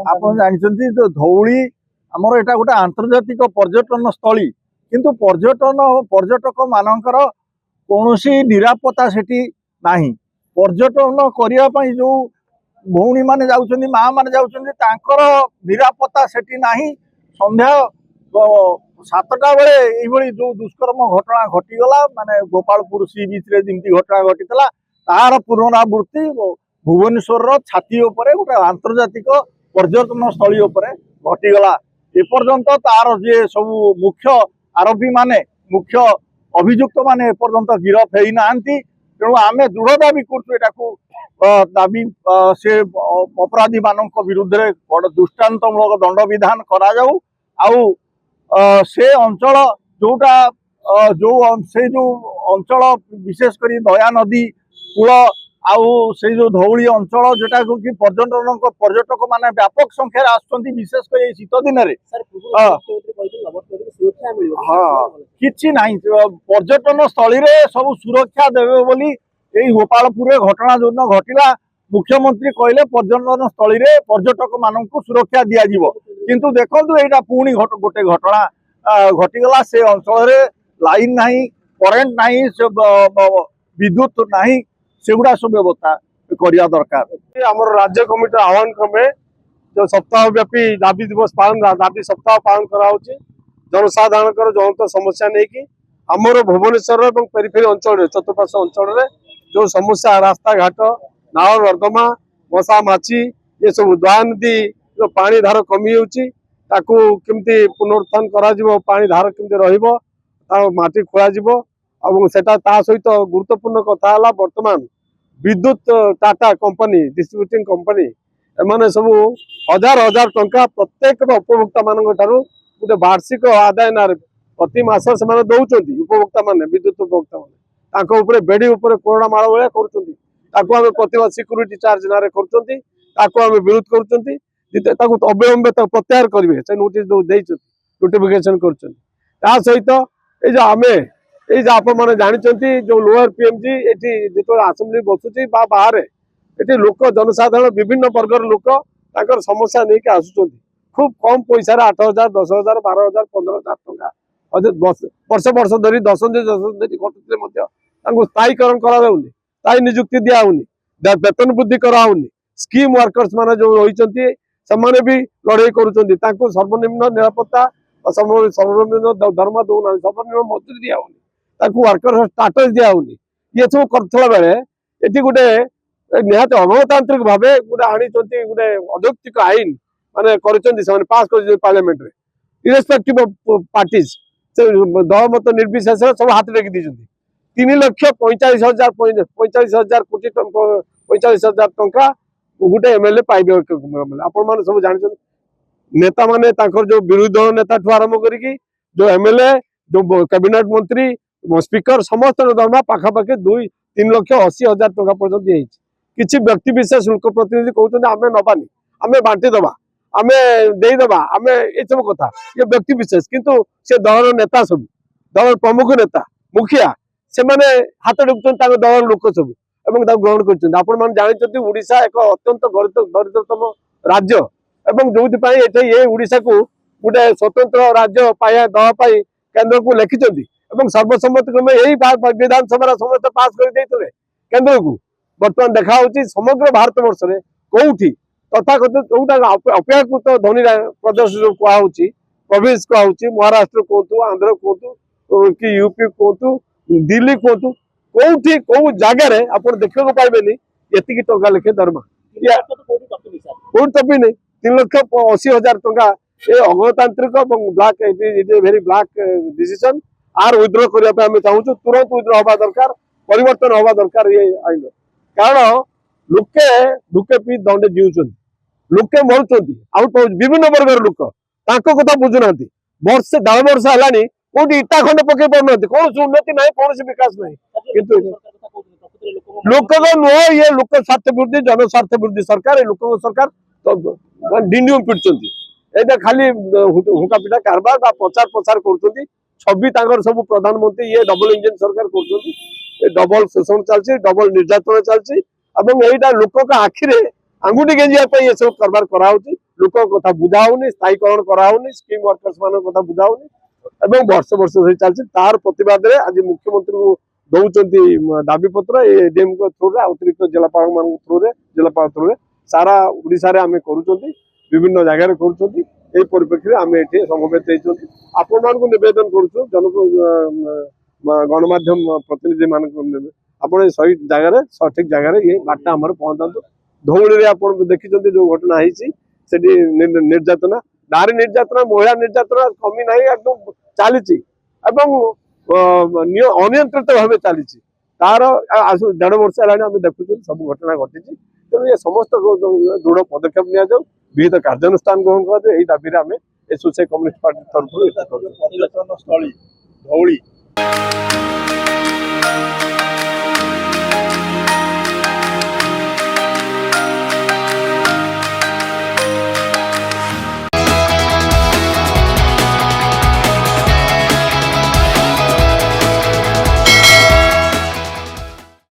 ଆପଣ ଜାଣିଛନ୍ତି जो ଧଉଳି ଆମର ଏଟା ଗୋଟେ ଆନ୍ତର୍ଜାତିକ पर्यटन स्थली किंतु पर्यटक मानकर कौनसी निरापत्ता सेठी नाही। पर्यटन करिया पई जो भौणी माने जाउछन्ती माँ माने जाउछन्ती तांकर निरापत्ता सेठी नाही। संध्या 7टा बेले एइभଳି जो दुष्कर्म घटना घटीगला माने गोपालपुर सी बीच रे जिमती घटना घटीतला तार पुनरावृत्ति भुवनेश्वर छाती उपरे गोटे आंतर्जातिक पर्यटन स्थली उपरे घटीगला। एपर्यंत तार जे सब मुख्य आरोपी माने मुख्य अभियुक्त माने एपर्यंत गिरफ हेई नांती। तेणु आमे दृढ़ दाबी करूँ दाबी से अपराधी मान विरुद्ध दृष्टान्तमूलक दंड विधान करा जाऊ। आउ से अंचल जोटा जो से जो अंचल विशेषकर दया नदी कूल आउ से जो धौली अंचल जोटा कि पर्यटक माने व्यापक संख्यार आसुचंती विशेषकर ये शीत दिन रे हाँ किछि नाही पर्यटन स्थली रे सब सुरक्षा देवे बोली एई गोपालपुर घटना जो घटिला मुख्यमंत्री कहले पर्यटन स्थली रे पर्यटक माननकु सुरक्षा दिया जीवो। किंतु देखंतु एटा पुणी गोटे घटना घटीगला से अंचल रे लाइन नाही करेंट नाही विद्युत नाही सेगुड़ा सब व्यवस्था करिया दरकार। आमर राज्य कमिटी आह्वान क्रमे जो सप्ताह व्यापी दाबी दिवस पालन दाबी सप्ताह पालन कराउछि जनसाधारण ज्वलंत समस्या नहीं कि आमर भुवनेश्वर और पेरिफेरी अंचल चतुर्पार्श्व अंचल जो समस्या रास्ता घाट नाल नर्दमा मशा माछी ये सब दया नदी जो पानी धार कमी होमती पुनरुत्थान करा पानी धार केमती रटी खोल सहित गुरुत्वपूर्ण कथा वर्तमान विद्युत टाटा कंपनी डिस्ट्रीब्यूटिंग कंपनी एमाने सब हजार हजार टंका प्रत्येक उपभोक्ता मान गोटे वार्षिक आदाय ना प्रति मास से दौरान उपभोक्ता मान विद्युत उपभोक्ता मान बेड़ी उपर कोरोना माड़ भाया कर प्रतिमा सिक्यूरीटी चार्ज ना कर विरोध कर अविलंबे प्रत्याहार करेंगे से नोटिस नोटिफिकेशन कर सहित ये आम ये आप मैंने जानते जो लोअर पीएमजी ये जो आसेम्बली बसुची बाहर ये लोक जनसाधारण विभिन्न वर्गर लोक समस्या नहीं कि आसुच्च खूब कम पैसा 8,000 10,000 12,000 15,000 टंका वर्ष वर्ष धरी दशंधि घटुले स्थायीकरण कराऊनी स्थायी निजुक्ति दिहनी वेतन वृद्धि कराऊनी स्कीम वर्कर्स मान जो रही से भी लड़ाई कर सर्वनिम्न निरापत्ता सर्वनिम्न दरमा दौना सर्वनिम्न मजूरी दिहनी वर्कर स्टाटस दिहनी ये सब करला बेले ये गोटे निहत अगणतांत्रिक भाव गोटे आनी गोटे अयौक्तिक आईन माने पास कर पार्लियामेंट रे इरेस्पेक्टिव ऑफ पार्टीज दल मत निर्विशेष सब हाथ टेकी दी 3,45,000 कोटी 45,000 टंका गोटे एमएलए पाइबे आपण सब जानते नेता माने जो विरोधी दल नेता ठू आरंभ करी जो एमएलए जो कैबिनेट मंत्री स्पीकर समस्त दरमा पाखापाखि 2,3,80,000 टंका पर्यटन किसी व्यक्ति विशेष लोक प्रतिनिधि कहते आम नबानी आम बांटीदबा आम देदबा आम ये सब कथा ये व्यक्ति विशेष किंतु से दल नेता सब दल प्रमुख नेता मुखिया से माने हाथ टेकुचन दल लोक सब ग्रहण कर जानते ओडिशा एक अत्यंत दरिद्रतम राज्य जो ये ओडिशा को गोटे स्वतंत्र राज्य पाया दवा केन्द्र को लिखिं सर्वसम्मत क्रमे यही विधानसभा समस्त पास कर केन्द्र को बर्तमान देखा समग्र भारत वर्ष में कौटी तथाकथित जोटा अपेक्षाकृत धनी प्रदेश जो कहुच्छी प्रोविंस कहुच्छी महाराष्ट्र कहतु आंध्र कहतु कि यूपी कहतु दिल्ली कहतु कौटी कौ जगार आप देखा पाइबेनि ये टंका लेखे दरमा कौट टपी नहीं 3,80,000 टंका ये अगणतांत्रिक ब्लैक वेरी ब्लैक डिसीजन आर विद्रोह करने चाहूँ तुरंत विद्रोह हवा दरकार परिवर्तन हवा दरकार ये आईन कारण लोके दुखे पी दंडे जीवन लोके मरुंच विभिन्न वर्गर लोक कथा बुझुना वर्ष 10 वर्ष है कौटी इटा खंड पकई पार कौन उन्नति ना कौन विकास ना किंतु लोक नुह ये लोक स्वार्थ वृद्धि जनस्वार्थ वृद्धि सरकार लोक सरकार डिंडियम पिटुंट खाली हुका पिटा कारबार प्रचार प्रसार कर छवि सब प्रधानमंत्री ये डबल इंजन सरकार कर डबल शोषण चलती डबल निर्यातन चलती लोक आखिरे आंगुठी गेंजिया ये सब कारबार कराउची लोक कथा बुझाउनी स्थायीकरण कराउनी स्कीम वर्कर्स मान कथा बुझाउनी एवं वर्ष वर्ष से चलती तार प्रतिवाद रे आज मुख्यमंत्री को दौरान दाबी पत्र एडीएम थ्रू रे अतिरिक्त जिलापाल मान थ्रू रे जिलापाल थ्रू रे सारा ओडिशा रे आमे करूचंती विभिन्न जगह रे करूचंती ए परिप्रेक्षी रे आमे एठी समवेत हेचंती आपण मान को निवेदन करूछु जन गणमाध्यम प्रतिनिधि मान को आपण सही जगह रे सठिक जगह रे ये बाटा हमर पहुंचातु धौली रे आपण देखिचंती जो घटना हिची सेठी निर्यातना नारी निर्यातना महिला निर्यातना कमी नहीं एकदम चली अनियंत्रित भाव चली तार 1.5 वर्ष है देखुं सब घटना घटी तेणु ये समस्त दृढ़ पदक्षेप नि विहित कार्यानुष्ठान ग्रहण कर यही दाबी आम एसोसिएशन कम्युनिस्ट पार्टी तरफ पर्यटन स्थली धौली